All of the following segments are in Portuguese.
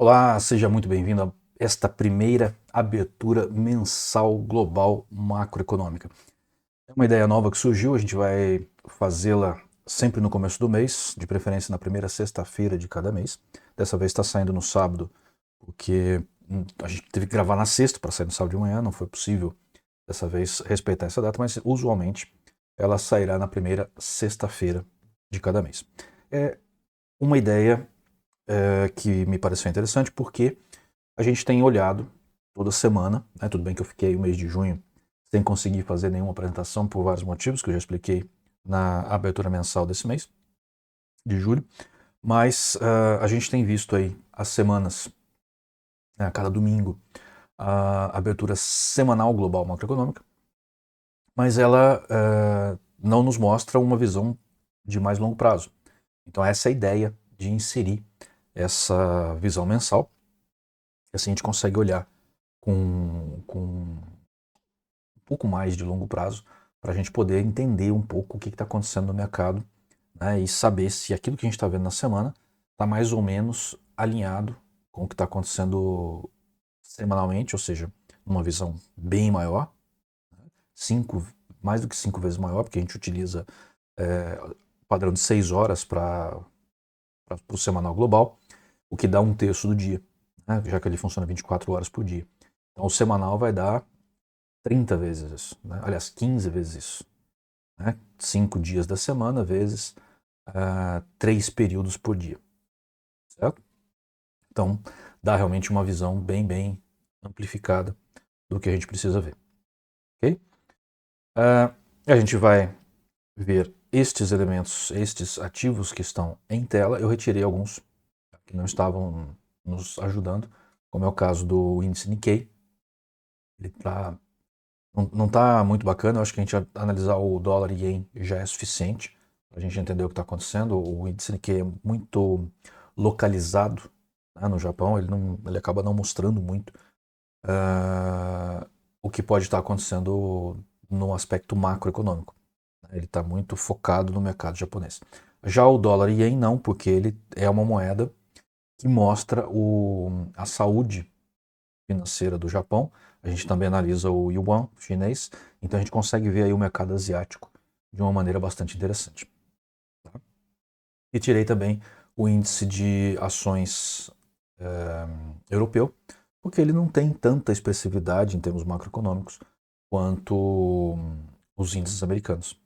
Olá, seja muito bem-vindo a esta primeira abertura mensal global macroeconômica. É uma ideia nova que surgiu, a gente vai fazê-la sempre no começo do mês, de preferência na primeira sexta-feira de cada mês. Dessa vez está saindo no sábado, porque a gente teve que gravar na sexta para sair no sábado de manhã, não foi possível dessa vez respeitar essa data, mas usualmente ela sairá na primeira sexta-feira de cada mês. É uma ideia que me pareceu interessante porque a gente tem olhado toda semana, né? Tudo bem que eu fiquei o mês de junho sem conseguir fazer nenhuma apresentação por vários motivos que eu já expliquei na abertura mensal desse mês, de julho, mas a gente tem visto aí as semanas, né, a cada domingo, a abertura semanal global macroeconômica, mas ela não nos mostra uma visão de mais longo prazo. Então essa é a ideia de inserir essa visão mensal, e assim a gente consegue olhar com um pouco mais de longo prazo, para a gente poder entender um pouco o que está acontecendo no mercado, né, e saber se aquilo que a gente está vendo na semana está mais ou menos alinhado com o que está acontecendo semanalmente, ou seja, numa visão bem maior, cinco, mais do que 5 vezes maior, porque a gente utiliza padrão de 6 horas para o semanal global, o que dá um terço do dia, né, já que ele funciona 24 horas por dia. Então o semanal vai dar 30 vezes isso, né? Aliás, 15 vezes isso. Né? 5 dias da semana vezes 3 períodos por dia. Certo? Então, dá realmente uma visão bem amplificada do que a gente precisa ver. Ok? A gente vai ver estes elementos, estes ativos que estão em tela. Eu retirei alguns que não estavam nos ajudando, como é o caso do índice Nikkei. Ele não está muito bacana. Eu acho que a gente analisar o dólar e ien já é suficiente para a gente entender o que está acontecendo. O índice Nikkei é muito localizado, né, no Japão, ele acaba não mostrando muito o que pode estar acontecendo no aspecto macroeconômico. Ele está muito focado no mercado japonês. Já o dólar e ien não, porque ele é uma moeda que mostra a saúde financeira do Japão. A gente também analisa o yuan chinês, então a gente consegue ver aí o mercado asiático de uma maneira bastante interessante. Tá? E tirei também o índice de ações europeu, porque ele não tem tanta expressividade em termos macroeconômicos quanto os índices americanos.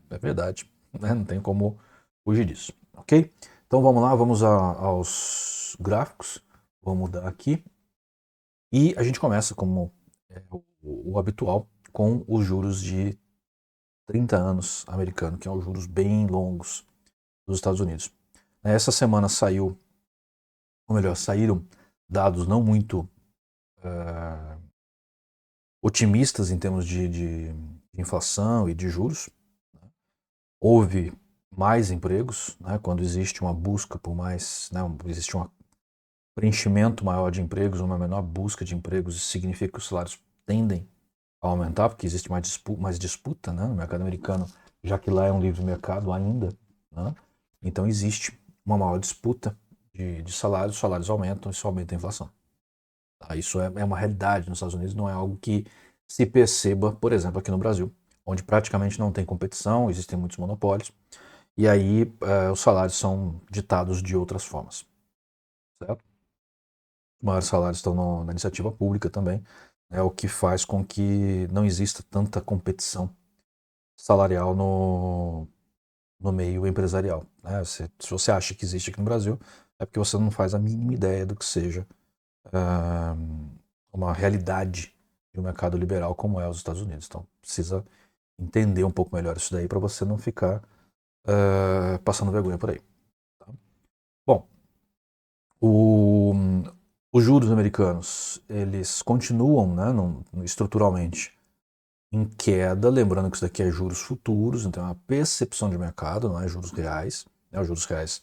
É verdade, né? Não tem como fugir disso. Ok? Então vamos lá, vamos aos gráficos. Vou mudar aqui. E a gente começa, como o habitual, com os juros de 30 anos americano, que são os juros bem longos dos Estados Unidos. Essa semana saiu, ou melhor, saíram dados não muito otimistas em termos de inflação e de juros. Houve mais empregos, né, quando existe uma busca por mais, né, existe um preenchimento maior de empregos, uma menor busca de empregos, isso significa que os salários tendem a aumentar, porque existe mais disputa, né, no mercado americano, já que lá é um livre mercado ainda. Né? Então existe uma maior disputa de salários, os salários aumentam, isso aumenta a inflação. Tá? Isso é uma realidade nos Estados Unidos, não é algo que se perceba, por exemplo, aqui no Brasil, onde praticamente não tem competição, existem muitos monopólios, e aí os salários são ditados de outras formas. Certo? Os maiores salários estão na iniciativa pública também, é o que faz com que não exista tanta competição salarial no meio empresarial. Né? Se você acha que existe aqui no Brasil, é porque você não faz a mínima ideia do que seja uma realidade de um mercado liberal como é os Estados Unidos. Então precisa entender um pouco melhor isso daí para você não ficar passando vergonha por aí. Tá? Bom, o, os juros americanos eles continuam, né, estruturalmente em queda, lembrando que isso daqui é juros futuros, então é uma percepção de mercado, não é juros reais. Né, os juros reais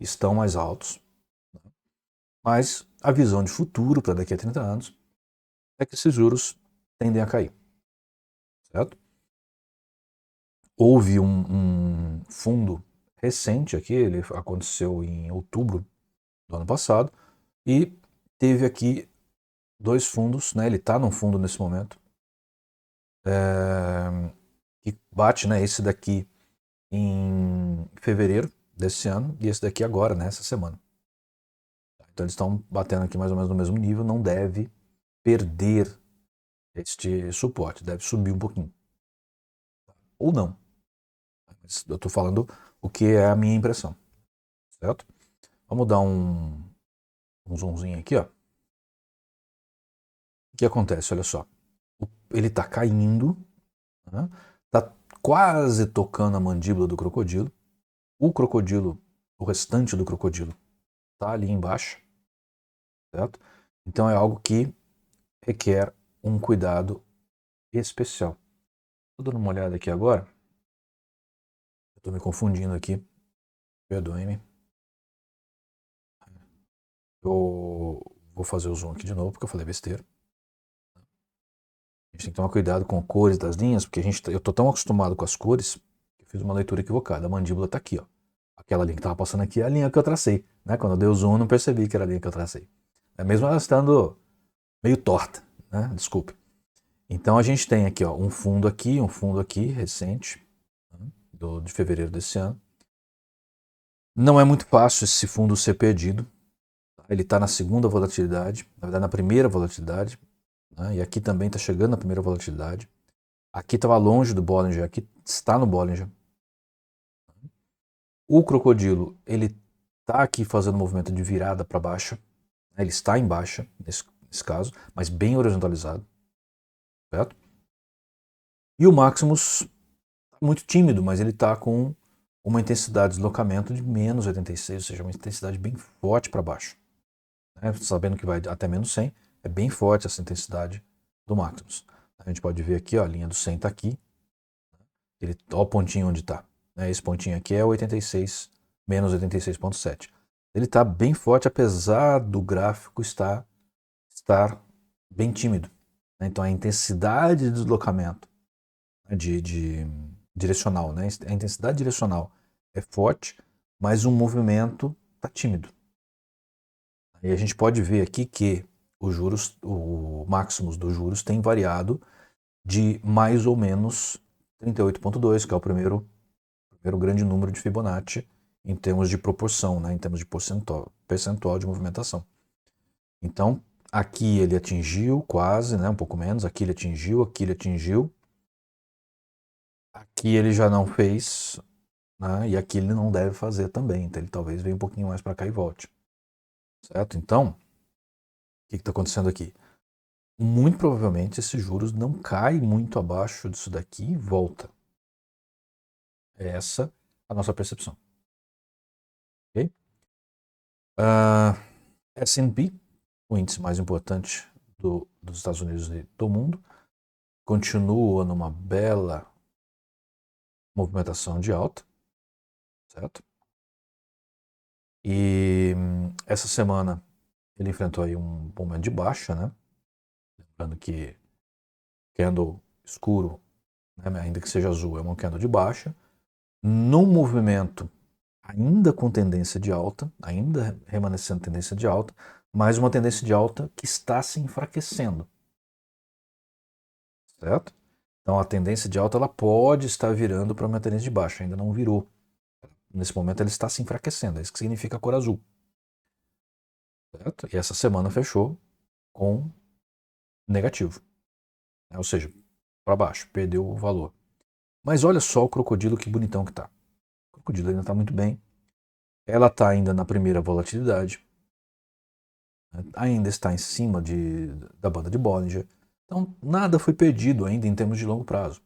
estão mais altos, mas a visão de futuro para daqui a 30 anos é que esses juros tendem a cair. Certo? Houve um fundo recente aqui, ele aconteceu em outubro do ano passado, e teve aqui dois fundos, né? Ele está num fundo nesse momento, que bate, né? Esse daqui em fevereiro desse ano e esse daqui agora, né? Essa semana. Então eles estão batendo aqui mais ou menos no mesmo nível, não deve perder este suporte, deve subir um pouquinho. Ou não. Mas eu estou falando o que é a minha impressão, certo? Vamos dar um zoomzinho aqui, ó. O que acontece? Olha só. Ele está caindo, né? Tá quase tocando a mandíbula do crocodilo. O crocodilo, o restante do crocodilo, está ali embaixo, certo? Então é algo que requer um cuidado especial. Estou dando uma olhada aqui agora. Estou me confundindo aqui. Perdoe-me. Eu vou fazer o zoom aqui de novo porque eu falei besteira. A gente tem que tomar cuidado com cores das linhas, porque eu estou tão acostumado com as cores que eu fiz uma leitura equivocada. A mandíbula está aqui, ó. Aquela linha que estava passando aqui é a linha que eu tracei, né? Quando eu dei o zoom, eu não percebi que era a linha que eu tracei. Mesmo ela estando meio torta, né? Desculpe. Então a gente tem aqui, ó, um fundo aqui, recente, né? de fevereiro desse ano. Não é muito fácil esse fundo ser perdido. Tá? Ele está na segunda volatilidade, na verdade na primeira volatilidade, né? E aqui também está chegando na primeira volatilidade. Aqui estava longe do Bollinger, aqui está no Bollinger. O crocodilo, ele está aqui fazendo um movimento de virada para baixo. Ele está em baixa, nesse caso, mas bem horizontalizado. Certo? E o Maximus, muito tímido, mas ele está com uma intensidade de deslocamento de menos 86, ou seja, uma intensidade bem forte para baixo. Né? Sabendo que vai até menos 100, é bem forte essa intensidade do Maximus. A gente pode ver aqui, ó, a linha do 100 está aqui. Olha o pontinho onde está. Né? Esse pontinho aqui é 86, menos 86,7. Ele está bem forte, apesar do gráfico estar bem tímido. Né? Então a intensidade de deslocamento, né, de direcional, né? A intensidade direcional é forte, mas o movimento está tímido. E a gente pode ver aqui que o máximos dos juros tem variado de mais ou menos 38,2, que é o primeiro grande número de Fibonacci em termos de proporção, né, em termos de percentual de movimentação. Então, aqui ele atingiu quase, né, um pouco menos, aqui ele atingiu, aqui ele já não fez, né, e aqui ele não deve fazer também, então ele talvez venha um pouquinho mais para cá e volte. Certo? Então, o que está acontecendo aqui? Muito provavelmente esses juros não caem muito abaixo disso daqui e volta. É essa a nossa percepção. Ok? S&P, o índice mais importante dos Estados Unidos e do mundo, continua numa bela movimentação de alta, certo? E essa semana ele enfrentou aí um momento de baixa, né? Lembrando que candle escuro, né, ainda que seja azul, é uma candle de baixa, num movimento ainda com tendência de alta, ainda remanescendo tendência de alta, mas uma tendência de alta que está se enfraquecendo, certo? Então a tendência de alta ela pode estar virando para uma tendência de baixa, ainda não virou. Nesse momento ela está se enfraquecendo, é isso que significa a cor azul. Certo? E essa semana fechou com negativo, né? Ou seja, para baixo, perdeu o valor. Mas olha só o crocodilo que bonitão que está. O crocodilo ainda está muito bem. Ela está ainda na primeira volatilidade, né? Ainda está em cima da banda de Bollinger. Então nada foi perdido ainda em termos de longo prazo.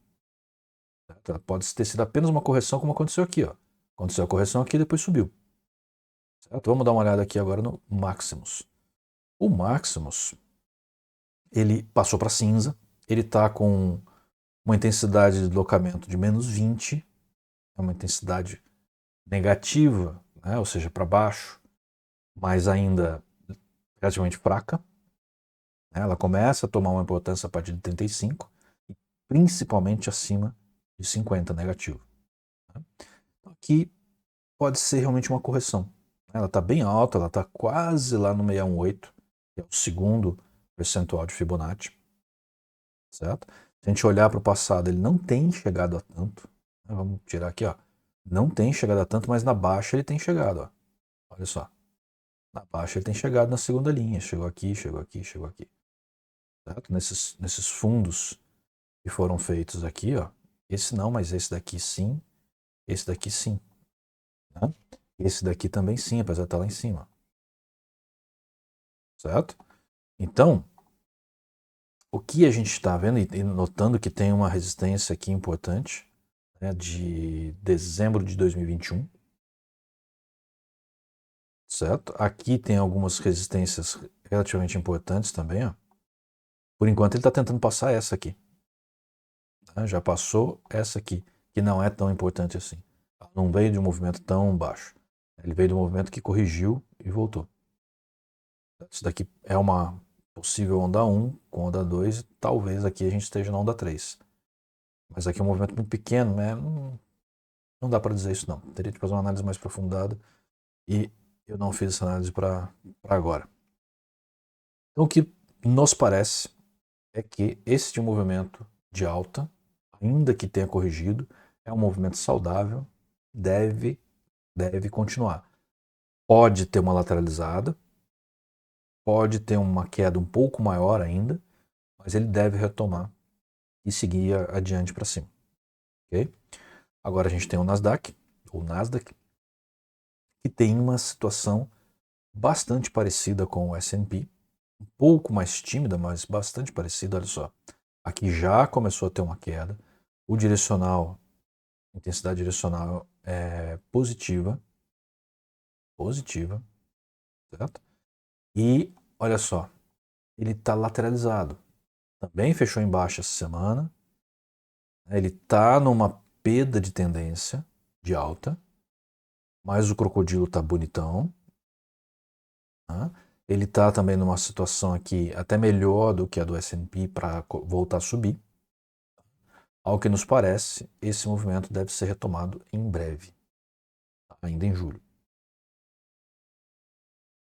Certo? Pode ter sido apenas uma correção como aconteceu aqui. Ó. Aconteceu a correção aqui e depois subiu. Certo? Vamos dar uma olhada aqui agora no Maximus. O Maximus, ele passou para cinza, ele está com uma intensidade de deslocamento de menos 20, é uma intensidade negativa, né? Ou seja, para baixo, mas ainda relativamente fraca. Né? Ela começa a tomar uma importância a partir de 35 e principalmente acima de 50 negativo. Né? Aqui pode ser realmente uma correção. Ela está bem alta, ela está quase lá no 618, que é o segundo percentual de Fibonacci, certo? Se a gente olhar para o passado, ele não tem chegado a tanto. Vamos tirar aqui, ó. Não tem chegado a tanto, mas na baixa ele tem chegado, ó. Olha só. Na baixa ele tem chegado na segunda linha. Chegou aqui, chegou aqui, chegou aqui. Certo? Nesses fundos que foram feitos aqui, ó. Esse não, mas esse daqui sim. Esse daqui sim. Né? Esse daqui também sim, apesar de estar lá em cima. Certo? Então, o que a gente está vendo e notando que tem uma resistência aqui importante, né, de dezembro de 2021, certo? Aqui tem algumas resistências relativamente importantes também, ó. Por enquanto ele está tentando passar essa aqui. Tá? Já passou essa aqui, que não é tão importante assim. Ela não veio de um movimento tão baixo. Ele veio de um movimento que corrigiu e voltou. Isso daqui é uma possível onda 1 com onda 2, e talvez aqui a gente esteja na onda 3. Mas aqui é um movimento muito pequeno, né? Não dá para dizer isso não. Teria que fazer uma análise mais aprofundada e eu não fiz essa análise para agora. Então o que nos parece é que este movimento de alta, ainda que tenha corrigido, é um movimento saudável, deve continuar. Pode ter uma lateralizada, pode ter uma queda um pouco maior ainda, mas ele deve retomar e seguir adiante para cima. Okay? Agora a gente tem o Nasdaq, que tem uma situação bastante parecida com o S&P, um pouco mais tímida, mas bastante parecida. Olha só, aqui já começou a ter uma queda, o direcional, intensidade direcional é positiva, certo? E olha só, ele está lateralizado, também fechou em baixa essa semana, ele está numa perda de tendência de alta, mas o crocodilo está bonitão. Tá? Ele está também numa situação aqui até melhor do que a do S&P para voltar a subir. Ao que nos parece, esse movimento deve ser retomado em breve, ainda em julho.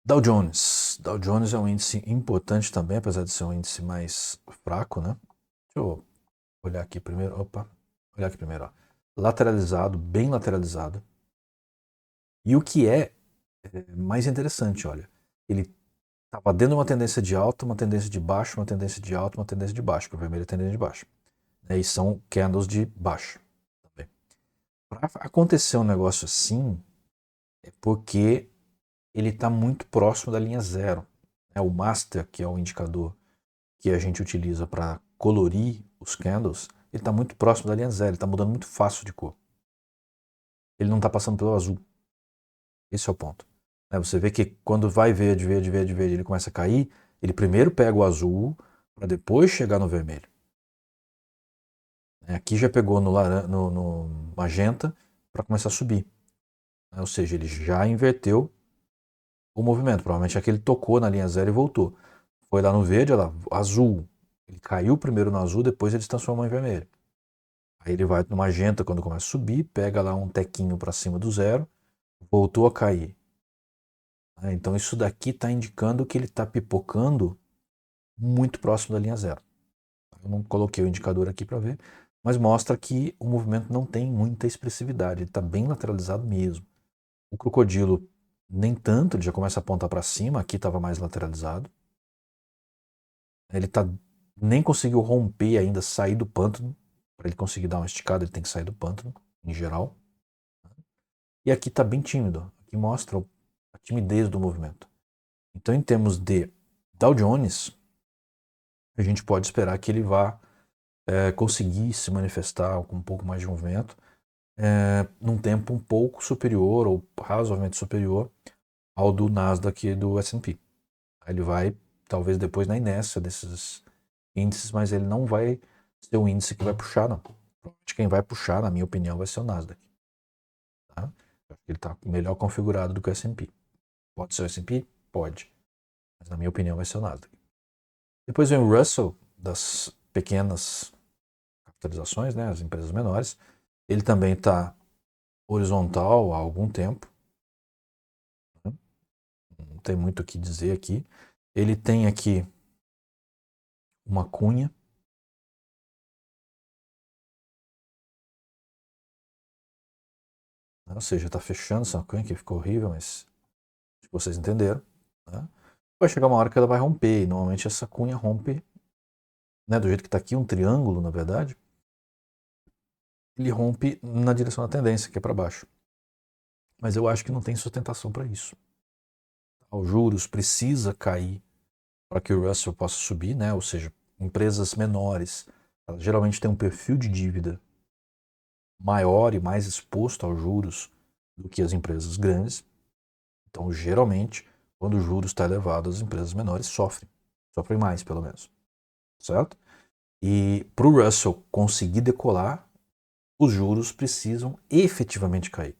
Dow Jones. Dow Jones é um índice importante também, apesar de ser um índice mais fraco, né? Deixa eu olhar aqui primeiro. Opa, olhar aqui primeiro. Ó. Lateralizado, bem lateralizado. E o que é mais interessante, olha, ele estava dentro de uma tendência de alta, uma tendência de baixo, uma tendência de alta, uma tendência de baixo, que o vermelho é tendência de baixo. E são candles de baixo. Para acontecer um negócio assim, é porque ele está muito próximo da linha zero. O master, que é o indicador que a gente utiliza para colorir os candles, ele está muito próximo da linha zero, ele está mudando muito fácil de cor. Ele não está passando pelo azul. Esse é o ponto. Você vê que quando vai verde, ele começa a cair, ele primeiro pega o azul para depois chegar no vermelho. Aqui já pegou no magenta para começar a subir. Ou seja, ele já inverteu o movimento. Provavelmente aqui ele tocou na linha zero e voltou. Foi lá no verde, olha lá, azul. Ele caiu primeiro no azul, depois ele se transformou em vermelho. Aí ele vai no magenta quando começa a subir, pega lá um tequinho para cima do zero, voltou a cair. Então isso daqui está indicando que ele está pipocando muito próximo da linha zero. Eu não coloquei o indicador aqui para ver, mas mostra que o movimento não tem muita expressividade, ele está bem lateralizado mesmo. O crocodilo nem tanto, ele já começa a apontar para cima, aqui estava mais lateralizado. Ele nem conseguiu romper ainda, sair do pântano. Para ele conseguir dar uma esticada, ele tem que sair do pântano, em geral. E aqui está bem tímido. Aqui mostra a timidez do movimento. Então, em termos de Dow Jones, a gente pode esperar que ele vá conseguir se manifestar com um pouco mais de movimento num tempo um pouco superior ou razoavelmente superior ao do Nasdaq e do S&P. Ele vai, talvez depois, na inércia desses índices, mas ele não vai ser o índice que vai puxar, não. Provavelmente quem vai puxar, na minha opinião, vai ser o Nasdaq. Tá? Ele está melhor configurado do que o S&P. Pode ser o S&P? Pode. Mas na minha opinião vai ser o Nasdaq. Depois vem o Russell, das pequenas capitalizações, né, as empresas menores. Ele também está horizontal há algum tempo. Né? Não tem muito o que dizer aqui. Ele tem aqui uma cunha. Ou seja, está fechando essa cunha que ficou horrível, mas vocês entenderam. Né? Vai chegar uma hora que ela vai romper, e normalmente essa cunha rompe, né, do jeito que está aqui, um triângulo, na verdade, ele rompe na direção da tendência, que é para baixo. Mas eu acho que não tem sustentação para isso. Os juros precisa cair para que o Russell possa subir, né? Ou seja, empresas menores, elas geralmente têm um perfil de dívida maior e mais exposto aos juros do que as empresas grandes. Então, geralmente, quando o juros está elevado, as empresas menores sofrem mais, pelo menos, certo? E para o Russell conseguir decolar, os juros precisam efetivamente cair.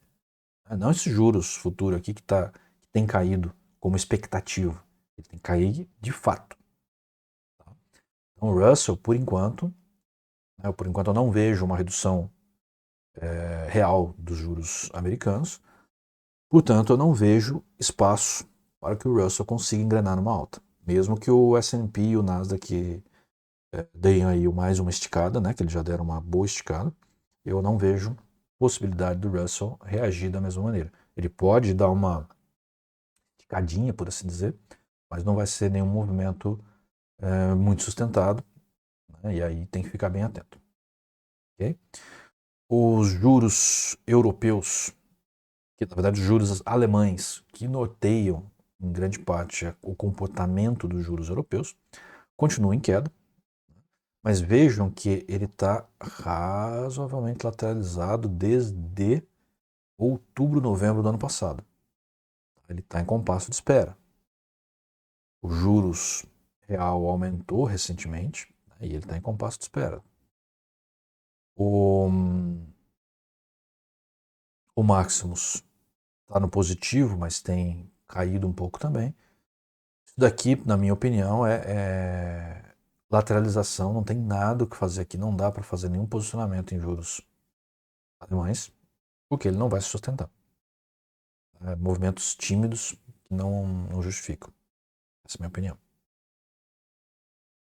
Não esses juros futuros aqui que tem caído como expectativa. Ele tem que cair de fato. Então, o Russell, por enquanto eu não vejo uma redução real dos juros americanos. Portanto, eu não vejo espaço para que o Russell consiga engrenar numa alta. Mesmo que o S&P e o Nasdaq deem aí mais uma esticada, né, que eles já deram uma boa esticada, eu não vejo possibilidade do Russell reagir da mesma maneira. Ele pode dar uma esticadinha, por assim dizer, mas não vai ser nenhum movimento muito sustentado, né, e aí tem que ficar bem atento. Okay? Os juros europeus, que na verdade os juros alemães, que norteiam em grande parte o comportamento dos juros europeus, continuam em queda, mas vejam que ele está razoavelmente lateralizado desde outubro, novembro do ano passado. Ele está em compasso de espera. Os juros real aumentou recentemente, né, e ele está em compasso de espera. O Maximus está no positivo, mas tem caído um pouco também. Isso daqui, na minha opinião, é lateralização, não tem nada o que fazer aqui, não dá para fazer nenhum posicionamento em juros alemães, porque ele não vai se sustentar. Movimentos tímidos que não justificam. Essa é a minha opinião.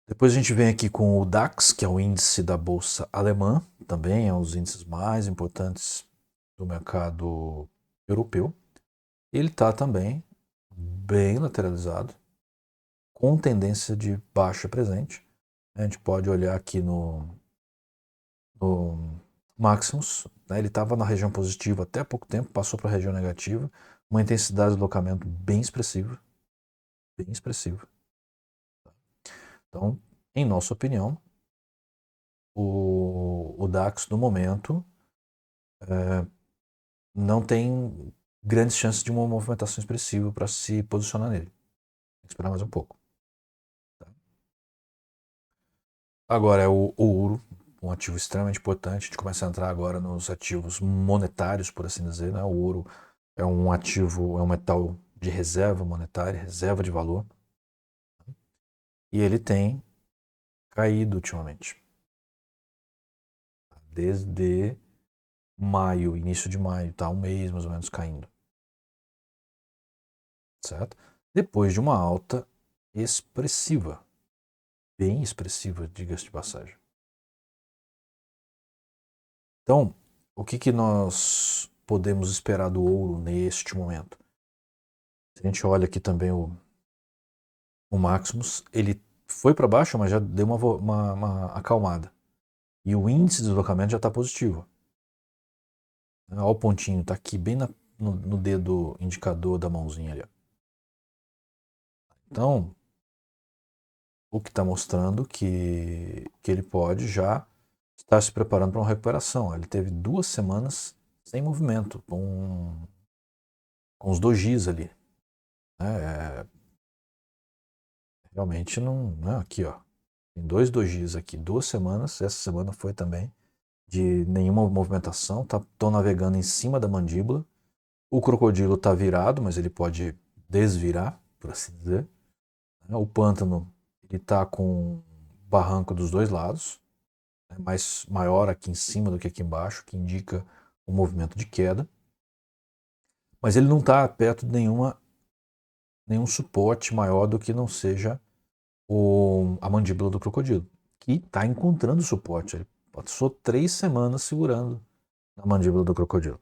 Depois a gente vem aqui com o DAX, que é o índice da bolsa alemã, também é um dos índices mais importantes do mercado europeu. Ele está também bem lateralizado, com tendência de baixa presente. A gente pode olhar aqui no Maximus, né? Ele estava na região positiva até há pouco tempo, passou para a região negativa, uma intensidade de deslocamento bem expressiva, bem expressiva. Então, em nossa opinião, o DAX no momento não tem grandes chances de uma movimentação expressiva para se posicionar nele. Tem que esperar mais um pouco. Tá? Agora é o ouro, um ativo extremamente importante. A gente começa a entrar agora nos ativos monetários, por assim dizer. Né? O ouro é um ativo, é um metal de reserva monetária, reserva de valor. E ele tem caído ultimamente. Desde maio, início de maio, está um mês mais ou menos caindo. Certo? Depois de uma alta expressiva. Bem expressiva, diga-se de passagem. Então, o que nós podemos esperar do ouro neste momento? Se a gente olha aqui também o Maximus, ele foi para baixo, mas já deu uma acalmada. E o índice de deslocamento já está positivo. Olha o pontinho, está aqui bem no dedo indicador da mãozinha ali. Então, o que está mostrando que ele pode já estar se preparando para uma recuperação. Ele teve 2 semanas sem movimento, com os dojis ali. Realmente não. Aqui, ó. Tem 2 dojis aqui, 2 semanas. Essa semana foi também de nenhuma movimentação. Estão navegando em cima da mandíbula. O crocodilo está virado, mas ele pode desvirar, por assim dizer. O pântano ele está com barranco dos dois lados, mais maior aqui em cima do que aqui embaixo, que indica o movimento de queda. Mas ele não está perto de nenhuma nenhum suporte maior do que não seja a mandíbula do crocodilo, que está encontrando suporte. Ele passou 3 semanas segurando na mandíbula do crocodilo.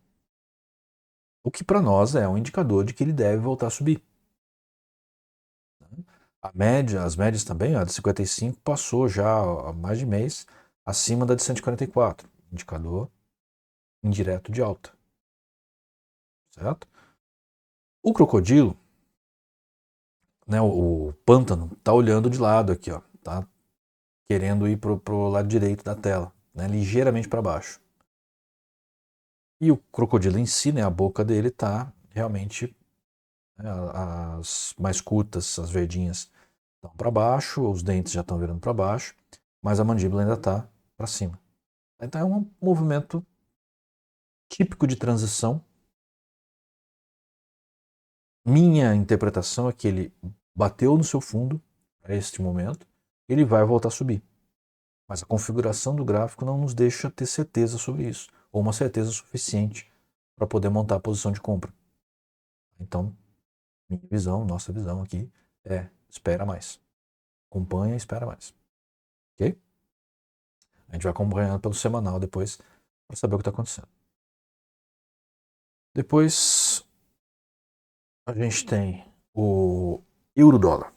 O que para nós é um indicador de que ele deve voltar a subir. As médias também, a de 55 passou já há mais de mês acima da de 144, indicador indireto de alta. Certo? O crocodilo, né, o pântano, está olhando de lado aqui, ó, tá querendo ir pro lado direito da tela, né, ligeiramente para baixo. E o crocodilo em si, né, a boca dele está realmente, né, as mais curtas, as verdinhas, estão para baixo, os dentes já estão virando para baixo, mas a mandíbula ainda está para cima. Então é um movimento típico de transição. Minha interpretação é que ele bateu no seu fundo a este momento, ele vai voltar a subir. Mas a configuração do gráfico não nos deixa ter certeza sobre isso, ou uma certeza suficiente para poder montar a posição de compra. Então, minha visão, nossa visão aqui é espera mais. Acompanha e espera mais. Ok? A gente vai acompanhando pelo semanal depois para saber o que está acontecendo. Depois a gente tem o euro-dólar.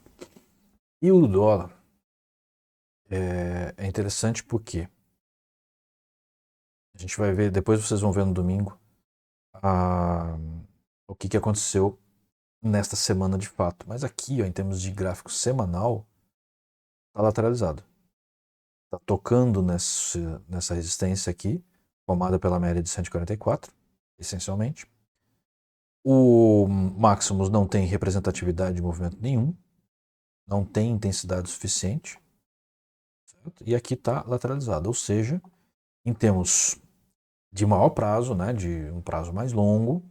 Euro-dólar é interessante porque a gente vai ver, depois vocês vão ver no domingo o que aconteceu nesta semana de fato. Mas aqui, ó, em termos de gráfico semanal, está lateralizado. Está tocando nessa resistência aqui, formada pela média de 144, essencialmente. O Maximus não tem representatividade de movimento nenhum, não tem intensidade suficiente, certo? E aqui está lateralizado, ou seja, em termos de maior prazo, né, de um prazo mais longo,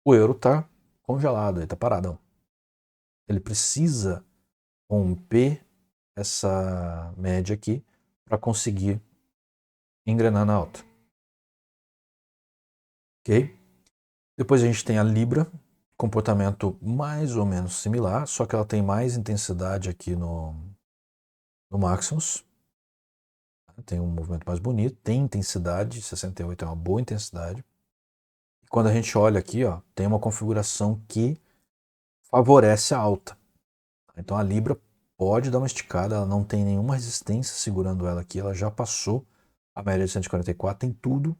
o euro está congelado, ele está paradão. Ele precisa romper essa média aqui para conseguir engrenar na alta. Ok? Depois a gente tem a Libra, comportamento mais ou menos similar, só que ela tem mais intensidade aqui no Maximus. Tem um movimento mais bonito, tem intensidade, 68 é uma boa intensidade. E quando a gente olha aqui, ó, tem uma configuração que favorece a alta. Então a Libra pode dar uma esticada, ela não tem nenhuma resistência segurando ela aqui, ela já passou a média de 144, tem tudo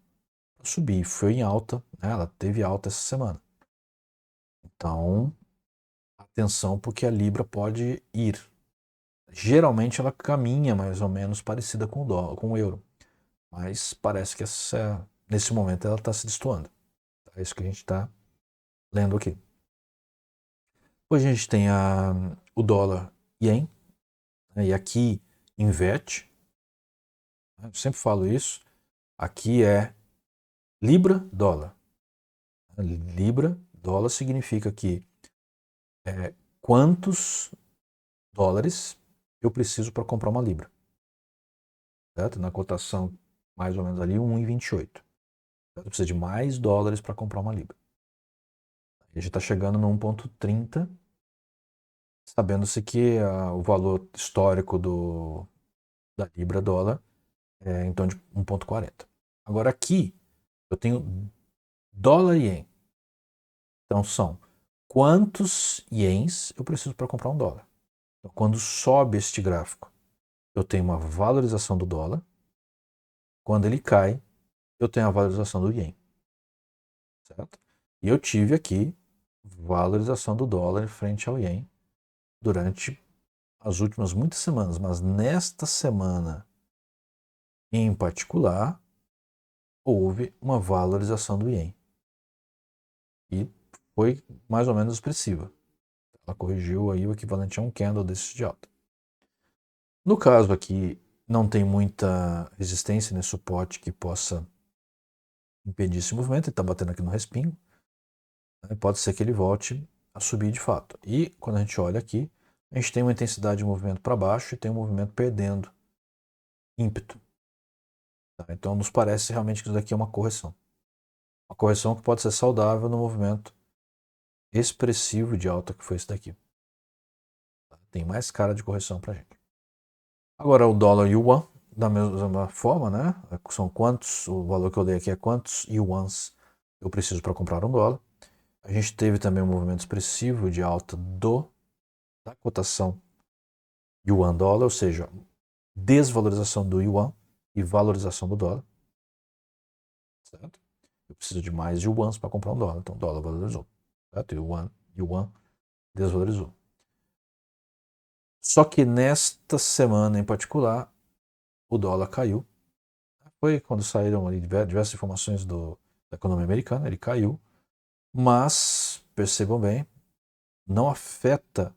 para subir. Foi em alta, né? Ela teve alta essa semana. Então, atenção porque a Libra pode ir. Geralmente ela caminha mais ou menos parecida com o dólar, com o euro, mas parece que nesse momento ela está se destoando. É isso que a gente está lendo aqui. Hoje a gente tem o dólar ien, né? E aqui inverte. Eu sempre falo isso. Aqui é Libra, dólar. Libra, dólar significa que quantos dólares eu preciso para comprar uma Libra. Certo? Na cotação mais ou menos ali 1,28. Eu preciso de mais dólares para comprar uma Libra. A gente está chegando no 1,30, sabendo-se que o valor histórico da Libra dólar é em torno de 1,40. Agora aqui eu tenho dólar e ien. Então são quantos ienes eu preciso para comprar um dólar. Então, quando sobe este gráfico, eu tenho uma valorização do dólar. Quando ele cai, eu tenho a valorização do ien. Certo? E eu tive aqui valorização do dólar frente ao ien durante as últimas muitas semanas, mas nesta semana em particular houve uma valorização do ien e foi mais ou menos expressiva. Ela corrigiu aí o equivalente a um candle desse de alta. No caso aqui não tem muita resistência nem suporte que possa impedir esse movimento, ele está batendo aqui no respingo, né? Pode ser que ele volte a subir de fato. E quando a gente olha aqui, a gente tem uma intensidade de movimento para baixo e tem um movimento perdendo ímpeto. Tá? Então nos parece realmente que isso daqui é uma correção. Uma correção que pode ser saudável no movimento expressivo de alta que foi esse daqui. Tem mais cara de correção pra gente. Agora o dólar yuan, da mesma forma, né? São quantos, o valor que eu dei aqui é quantos yuans eu preciso para comprar um dólar. A gente teve também um movimento expressivo de alta da cotação yuan dólar, ou seja, desvalorização do yuan e valorização do dólar. Certo? Eu preciso de mais yuans para comprar um dólar, então o dólar valorizou. Certo? Yuan desvalorizou. Só que nesta semana em particular, o dólar caiu. Foi quando saíram ali diversas informações da economia americana, ele caiu. Mas, percebam bem, não afeta,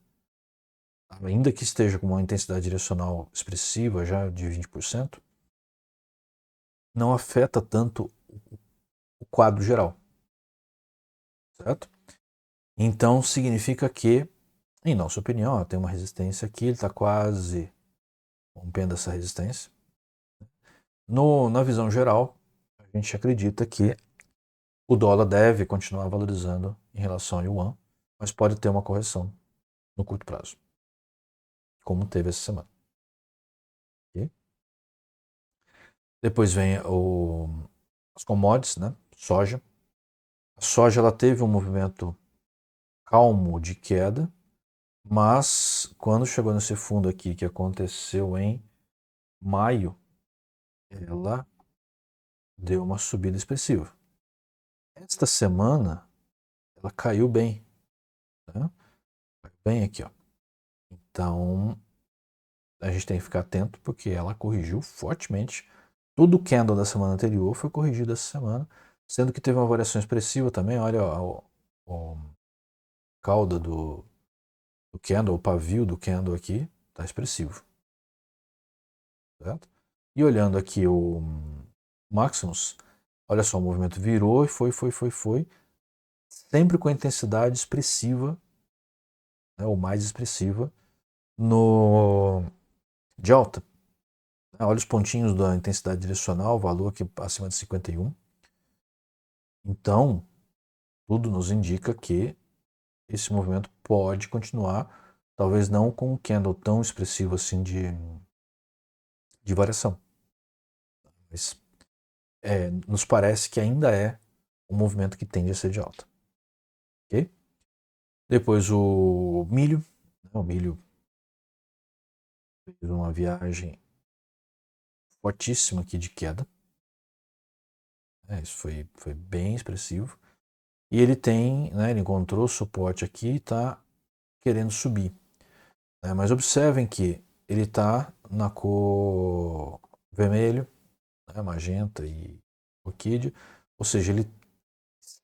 ainda que esteja com uma intensidade direcional expressiva, já de 20%, não afeta tanto o quadro geral. Certo? Então, significa que, em nossa opinião, ó, tem uma resistência aqui, ele está quase rompendo essa resistência. Na visão geral, a gente acredita que o dólar deve continuar valorizando em relação ao yuan, mas pode ter uma correção no curto prazo, como teve essa semana. Okay? Depois vem as commodities, né? Soja. A soja ela teve um movimento calmo de queda, mas quando chegou nesse fundo aqui, que aconteceu em maio, ela deu uma subida expressiva. Esta semana, ela caiu bem. Né? Caiu bem aqui, ó. Então, a gente tem que ficar atento porque ela corrigiu fortemente. Todo o candle da semana anterior foi corrigido essa semana, sendo que teve uma variação expressiva também. Olha a cauda do candle, o pavio do candle aqui, está expressivo. Certo? E olhando aqui o Maximus, olha só, o movimento virou e foi, sempre com a intensidade expressiva, né, ou mais expressiva, de alta. Olha os pontinhos da intensidade direcional, o valor aqui acima de 51. Então, tudo nos indica que esse movimento pode continuar, talvez não com um candle tão expressivo assim de variação. Mas nos parece que ainda é um movimento que tende a ser de alta. Okay? Depois o milho. Né? O milho fez uma viagem fortíssima aqui de queda. Isso foi bem expressivo. E ele ele encontrou suporte aqui e está querendo subir. Mas observem que ele está na cor vermelho, magenta e orquídea, ou seja, ele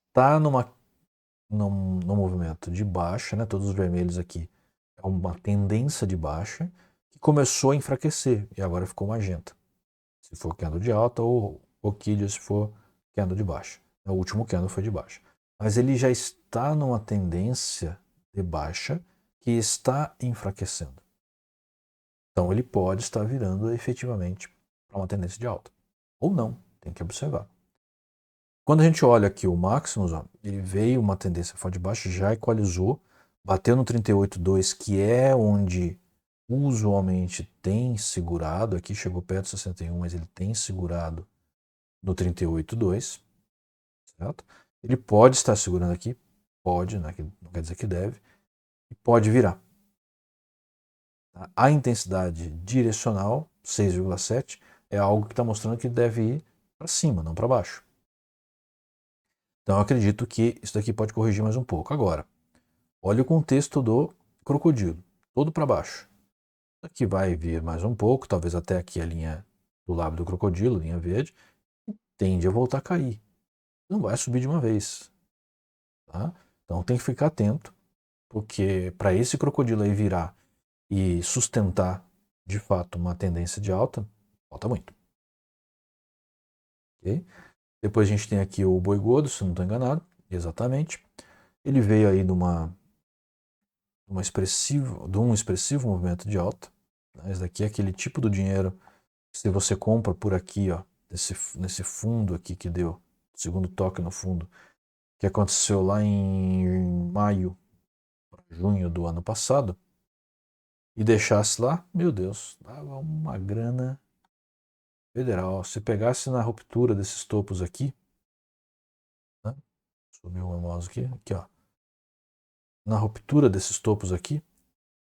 está num movimento de baixa, né? Todos os vermelhos aqui é uma tendência de baixa que começou a enfraquecer e agora ficou magenta. Se for candle de alta ou orquídea se for candle de baixa. O último candle foi de baixa. Mas ele já está numa tendência de baixa que está enfraquecendo. Então ele pode estar virando efetivamente para uma tendência de alta. Ou não, tem que observar. Quando a gente olha aqui o Maximus, ó, ele veio uma tendência forte de baixo, já equalizou, bateu no 38,2, que é onde usualmente tem segurado, aqui chegou perto de 61, mas ele tem segurado no 38,2, certo? Ele pode estar segurando aqui, pode, né, não quer dizer que deve, e pode virar. A intensidade direcional, 6,7, é algo que está mostrando que deve ir para cima, não para baixo. Então eu acredito que isso daqui pode corrigir mais um pouco. Agora, olha o contexto do crocodilo, todo para baixo. Aqui vai vir mais um pouco, talvez até aqui a linha do lábio do crocodilo, linha verde, tende a voltar a cair. Não vai subir de uma vez. Tá? Então tem que ficar atento, porque para esse crocodilo aí virar e sustentar de fato uma tendência de alta, falta muito. Okay? Depois a gente tem aqui o boi gordo, se não estou enganado, exatamente. Ele veio aí de um expressivo movimento de alta. Né? Esse daqui é aquele tipo do dinheiro que se você compra por aqui, ó, nesse fundo aqui que deu, segundo toque no fundo, que aconteceu lá em maio, junho do ano passado, e deixasse lá, meu Deus, dava uma grana federal. Se pegasse na ruptura desses topos aqui, né? Subiu o meu mouse aqui, aqui ó. Na ruptura desses topos aqui,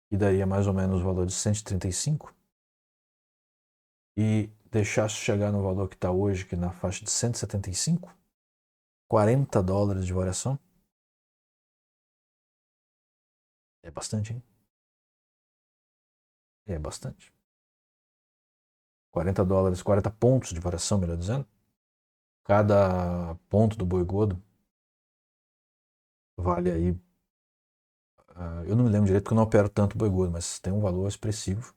que daria mais ou menos o valor de 135, e deixasse chegar no valor que está hoje, que é na faixa de 175, $40 de variação, é bastante, hein? É bastante. $40, 40 pontos de variação, melhor dizendo. Cada ponto do boi gordo vale aí. Eu não me lembro direito porque eu não opero tanto boi gordo, mas tem um valor expressivo.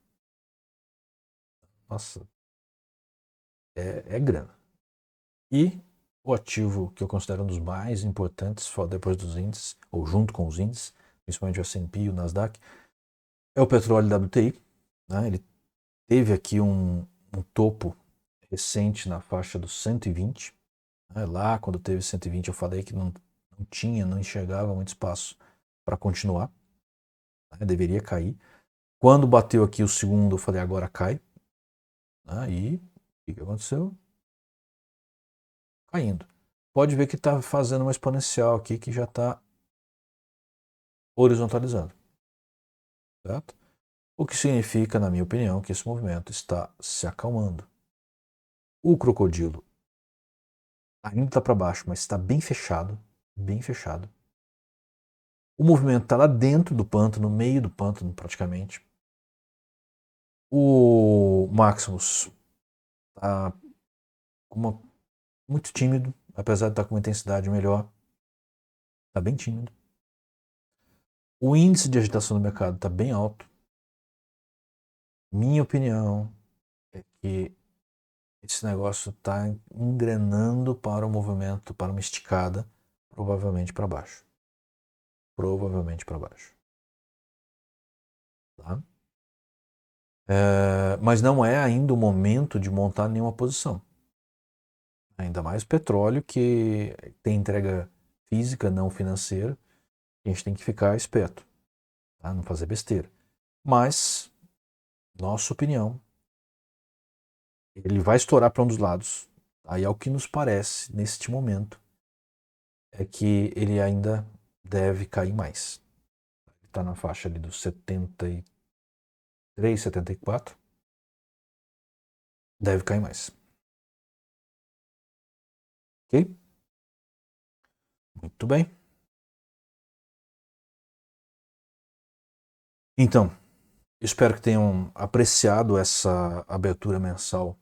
Nossa, é grana. E o ativo que eu considero um dos mais importantes, depois dos índices, ou junto com os índices, principalmente o S&P e o Nasdaq, é o petróleo WTI. Né? Ele teve aqui um topo recente na faixa dos 120. Né? Lá, quando teve 120, eu falei que não enxergava muito espaço para continuar. Né? Deveria cair. Quando bateu aqui o segundo, eu falei, agora cai. Né? E o que aconteceu? Caindo. Pode ver que está fazendo uma exponencial aqui que já está horizontalizando. Certo? O que significa, na minha opinião, que esse movimento está se acalmando. O crocodilo ainda está para baixo, mas está bem fechado, bem fechado. O movimento está lá dentro do pântano, no meio do pântano praticamente. O Maximus está muito tímido, apesar de estar com uma intensidade melhor. Está bem tímido. O índice de agitação do mercado está bem alto. Minha opinião é que esse negócio está engrenando para um movimento, para uma esticada, provavelmente para baixo. Provavelmente para baixo. Tá? Mas não é ainda o momento de montar nenhuma posição. Ainda mais petróleo, que tem entrega física, não financeira. A gente tem que ficar esperto, tá? Não fazer besteira. Mas, nossa opinião, ele vai estourar para um dos lados. Aí, ao que nos parece, neste momento, é que ele ainda deve cair mais. Ele está na faixa ali dos 73, 74. Deve cair mais. Ok? Muito bem. Então, espero que tenham apreciado essa abertura mensal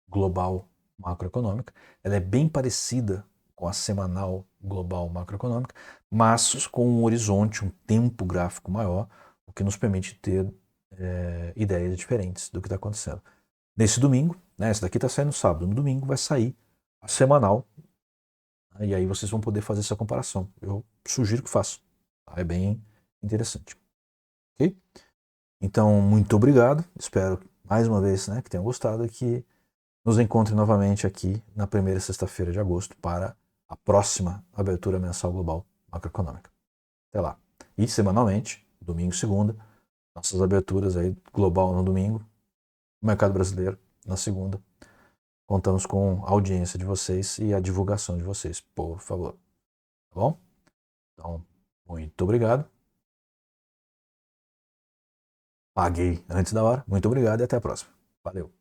global macroeconômica. Ela é bem parecida com a semanal global macroeconômica, mas com um horizonte, um tempo gráfico maior, o que nos permite ter ideias diferentes do que está acontecendo. Nesse domingo, né, essa daqui está saindo sábado, no domingo vai sair a semanal, né, e aí vocês vão poder fazer essa comparação. Eu sugiro que façam. Tá? É bem interessante. Ok? Então, muito obrigado. Espero mais uma vez, né, que tenham gostado e que nos encontrem novamente aqui na primeira sexta-feira de agosto para a próxima abertura mensal global macroeconômica. Até lá. E semanalmente, domingo e segunda, nossas aberturas aí global no domingo, mercado brasileiro na segunda. Contamos com a audiência de vocês e a divulgação de vocês, por favor. Tá bom? Então, muito obrigado. Paguei antes da hora. Muito obrigado e até a próxima. Valeu.